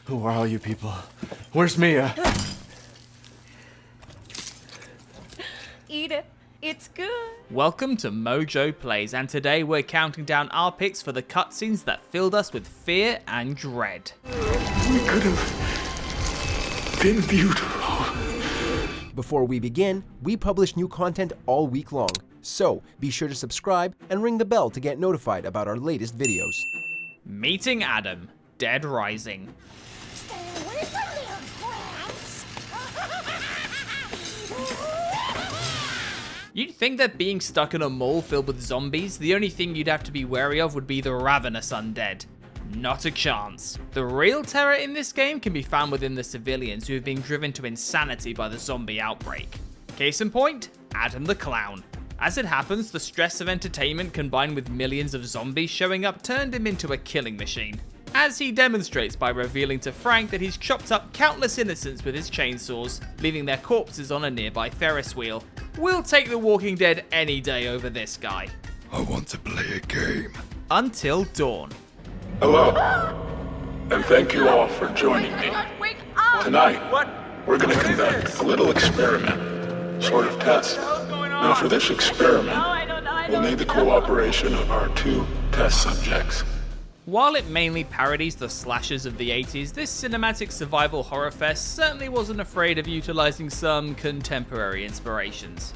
Who are all you people? Where's Mia? Eat it. It's good. Welcome to MojoPlays, and today we're counting down our picks for the cutscenes that filled us with fear and dread. We could have been beautiful. Before we begin, we publish new content all week long, so be sure to subscribe and ring the bell to get notified about our latest videos. Meeting Adam, Dead Rising. You'd think that being stuck in a mall filled with zombies, the only thing you'd have to be wary of would be the ravenous undead. Not a chance. The real terror in this game can be found within the civilians who have been driven to insanity by the zombie outbreak. Case in point, Adam the Clown. As it happens, the stress of entertainment combined with millions of zombies showing up turned him into a killing machine, as he demonstrates by revealing to Frank that he's chopped up countless innocents with his chainsaws, leaving their corpses on a nearby Ferris wheel. We'll take The Walking Dead any day over this guy. I want to play a game. Until dawn. Hello, and thank you all for joining me. Wake up! Tonight, we're going to conduct a little experiment, sort of test. Now for this experiment, we'll need the cooperation of our two test subjects. While it mainly parodies the slashers of the 80s, this cinematic survival horror fest certainly wasn't afraid of utilizing some contemporary inspirations.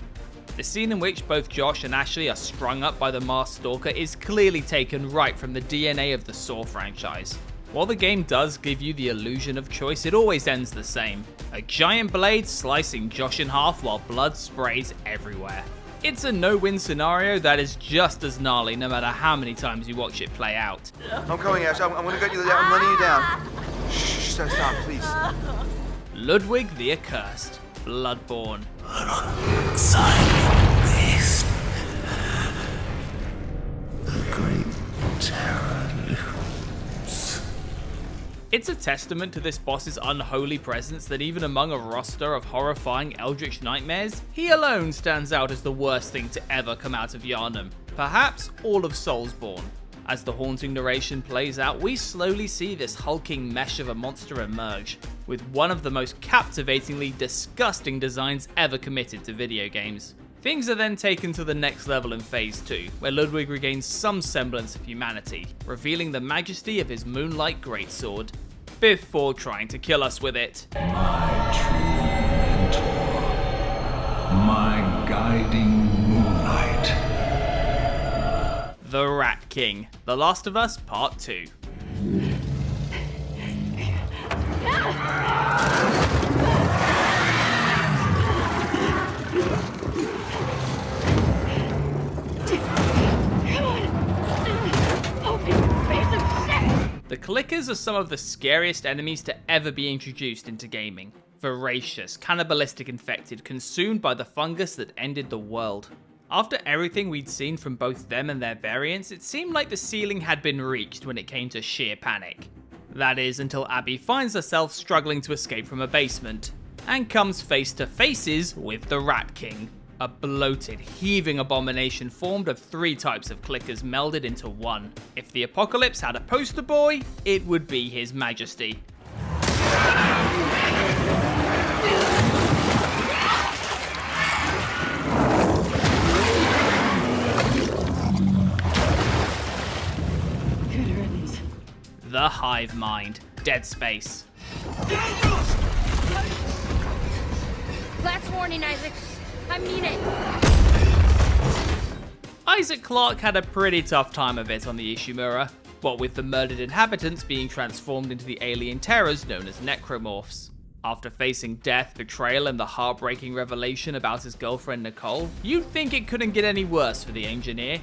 The scene in which both Josh and Ashley are strung up by the masked stalker is clearly taken right from the DNA of the Saw franchise. While the game does give you the illusion of choice, it always ends the same. A giant blade slicing Josh in half while blood sprays everywhere. It's a no-win scenario that is just as gnarly no matter how many times you watch it play out. I'm coming, Ash. I'm gonna get you down. I'm letting you down. Shh, stop, please. Ludwig the Accursed, Bloodborne. Silent beast. The great terror looms. It's a testament to this boss's unholy presence that even among a roster of horrifying eldritch nightmares, he alone stands out as the worst thing to ever come out of Yharnam, perhaps all of Soulsborne. As the haunting narration plays out, we slowly see this hulking mesh of a monster emerge, with one of the most captivatingly disgusting designs ever committed to video games. Things are then taken to the next level in Phase 2, where Ludwig regains some semblance of humanity, revealing the majesty of his moonlight greatsword, before trying to kill us with it. My true mentor. My guiding moonlight. The Rat King, The Last of Us Part 2. The Clickers are some of the scariest enemies to ever be introduced into gaming. Voracious, cannibalistic infected, consumed by the fungus that ended the world. After everything we'd seen from both them and their variants, it seemed like the ceiling had been reached when it came to sheer panic. That is, until Abby finds herself struggling to escape from a basement, and comes face to faces with the Rat King. A bloated, heaving abomination formed of 3 types of clickers melded into one. If the apocalypse had a poster boy, it would be His Majesty. The Hive Mind, Dead Space. Last warning, Isaac. I mean it. Isaac Clarke had a pretty tough time of it on the Ishimura, what with the murdered inhabitants being transformed into the alien terrors known as necromorphs. After facing death, betrayal, and the heartbreaking revelation about his girlfriend Nicole, you'd think it couldn't get any worse for the engineer.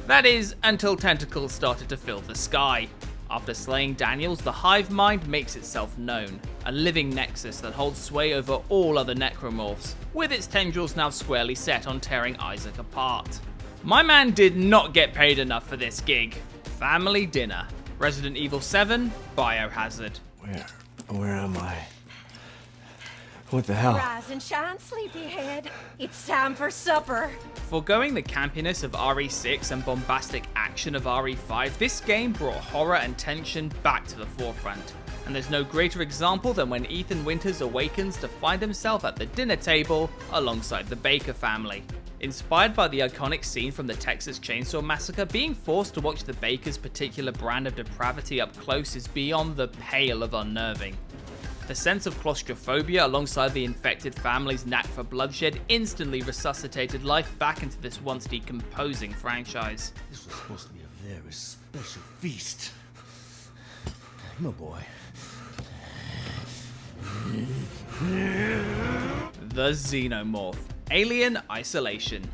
That is, until tentacles started to fill the sky. After slaying Daniels, the Hive Mind makes itself known, a living nexus that holds sway over all other necromorphs, with its tendrils now squarely set on tearing Isaac apart. My man did not get paid enough for this gig. Family dinner. Resident Evil 7, Biohazard. Where am I? What the hell? Rise and shine, sleepyhead. It's time for supper. Foregoing the campiness of RE6 and bombastic action of RE5, this game brought horror and tension back to the forefront. And there's no greater example than when Ethan Winters awakens to find himself at the dinner table alongside the Baker family. Inspired by the iconic scene from the Texas Chainsaw Massacre, being forced to watch the Baker's particular brand of depravity up close is beyond the pale of unnerving. The sense of claustrophobia alongside the infected family's knack for bloodshed instantly resuscitated life back into this once decomposing franchise. This was supposed to be a very special feast. My boy. The Xenomorph. Alien Isolation.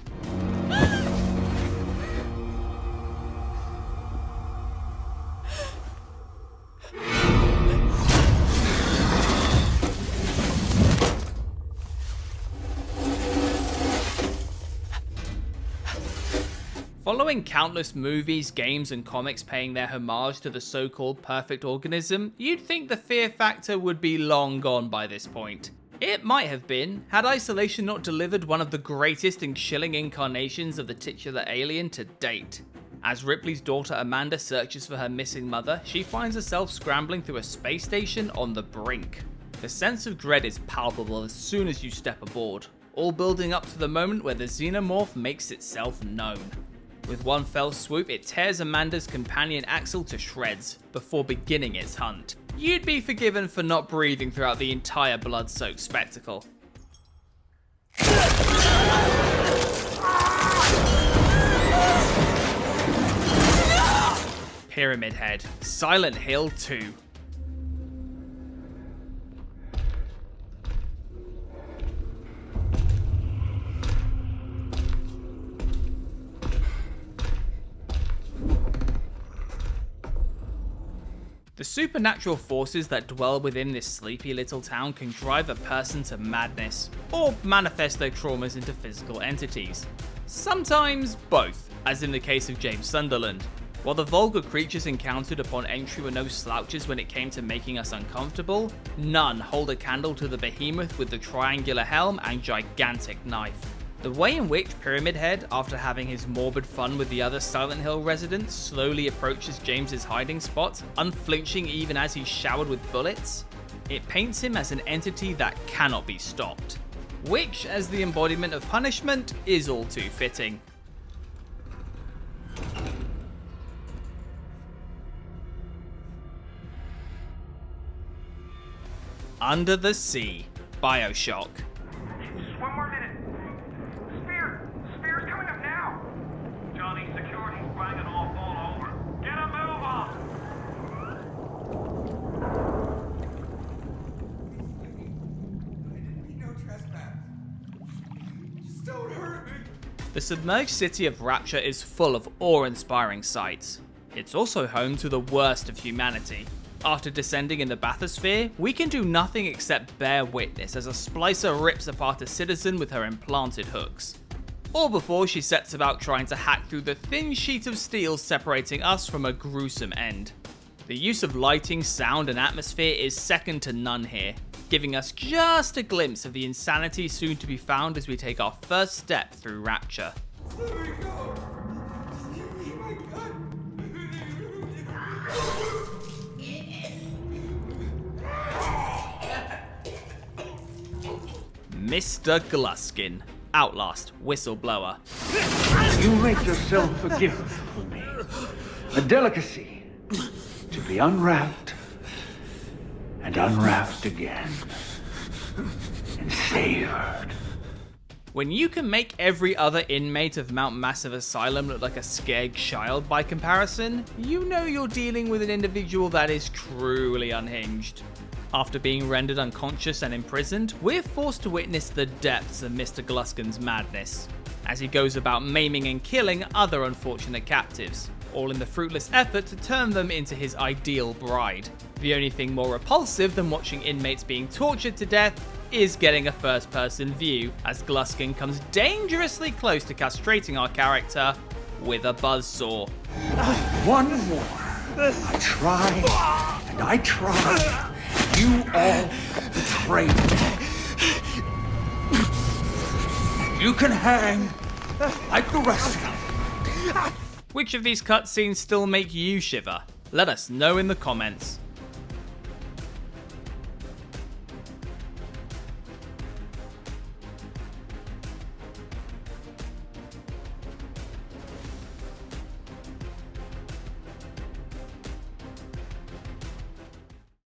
Following countless movies, games, and comics paying their homage to the so-called perfect organism, you'd think the fear factor would be long gone by this point. It might have been, had Isolation not delivered one of the greatest and chilling incarnations of the titular alien to date. As Ripley's daughter Amanda searches for her missing mother, she finds herself scrambling through a space station on the brink. The sense of dread is palpable as soon as you step aboard, all building up to the moment where the Xenomorph makes itself known. With one fell swoop, it tears Amanda's companion Axel to shreds, before beginning its hunt. You'd be forgiven for not breathing throughout the entire blood-soaked spectacle. Pyramid Head, Silent Hill 2. The supernatural forces that dwell within this sleepy little town can drive a person to madness, or manifest their traumas into physical entities. Sometimes both, as in the case of James Sunderland. While the vulgar creatures encountered upon entry were no slouches when it came to making us uncomfortable, none hold a candle to the behemoth with the triangular helm and gigantic knife. The way in which Pyramid Head, after having his morbid fun with the other Silent Hill residents, slowly approaches James's hiding spot, unflinching even as he's showered with bullets, it paints him as an entity that cannot be stopped. Which, as the embodiment of punishment, is all too fitting. Under the Sea, BioShock. Just one more minute. Spear's coming up now. Johnny, security's banging off all over. Get a move on. No trespass. Just don't hurt me. The submerged city of Rapture is full of awe-inspiring sights. It's also home to the worst of humanity. After descending in the bathysphere, we can do nothing except bear witness as a splicer rips apart a citizen with her implanted hooks. All before she sets about trying to hack through the thin sheet of steel separating us from a gruesome end. The use of lighting, sound, and atmosphere is second to none here, giving us just a glimpse of the insanity soon to be found as we take our first step through Rapture. Let me go. Just give me my gun. Mr. Gluskin, Outlast Whistleblower. You make yourself forgiven for me. A delicacy to be unwrapped and unwrapped again and savored. When you can make every other inmate of Mount Massive Asylum look like a scared child by comparison, you know you're dealing with an individual that is truly unhinged. After being rendered unconscious and imprisoned, we're forced to witness the depths of Mr. Gluskin's madness, as he goes about maiming and killing other unfortunate captives, all in the fruitless effort to turn them into his ideal bride. The only thing more repulsive than watching inmates being tortured to death is getting a first-person view, as Gluskin comes dangerously close to castrating our character with a buzzsaw. One more. I try and I try. You all betrayed me. You can hang like the rest of them. Which of these cutscenes still make you shiver? Let us know in the comments.